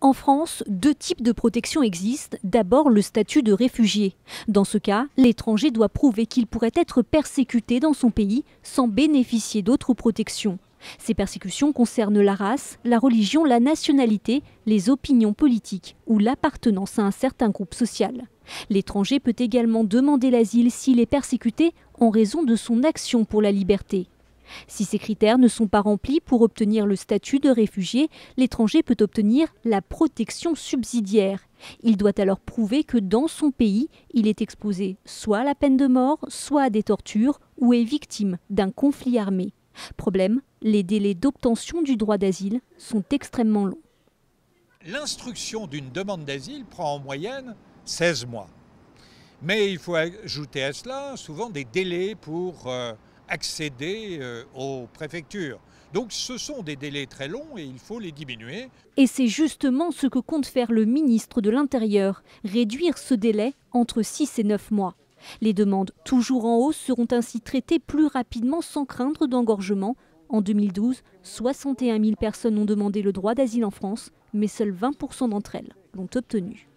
En France, deux types de protection existent. D'abord, le statut de réfugié. Dans ce cas, l'étranger doit prouver qu'il pourrait être persécuté dans son pays sans bénéficier d'autres protections. Ces persécutions concernent la race, la religion, la nationalité, les opinions politiques ou l'appartenance à un certain groupe social. L'étranger peut également demander l'asile s'il est persécuté en raison de son action pour la liberté. Si ces critères ne sont pas remplis pour obtenir le statut de réfugié, l'étranger peut obtenir la protection subsidiaire. Il doit alors prouver que dans son pays, il est exposé soit à la peine de mort, soit à des tortures ou est victime d'un conflit armé. Problème, les délais d'obtention du droit d'asile sont extrêmement longs. L'instruction d'une demande d'asile prend en moyenne 16 mois. Mais il faut ajouter à cela souvent des délais pour accéder aux préfectures. Donc ce sont des délais très longs et il faut les diminuer. Et c'est justement ce que compte faire le ministre de l'Intérieur, réduire ce délai entre 6 et 9 mois. Les demandes toujours en hausse seront ainsi traitées plus rapidement sans craindre d'engorgement. En 2012, 61 000 personnes ont demandé le droit d'asile en France, mais seuls 20% d'entre elles l'ont obtenu.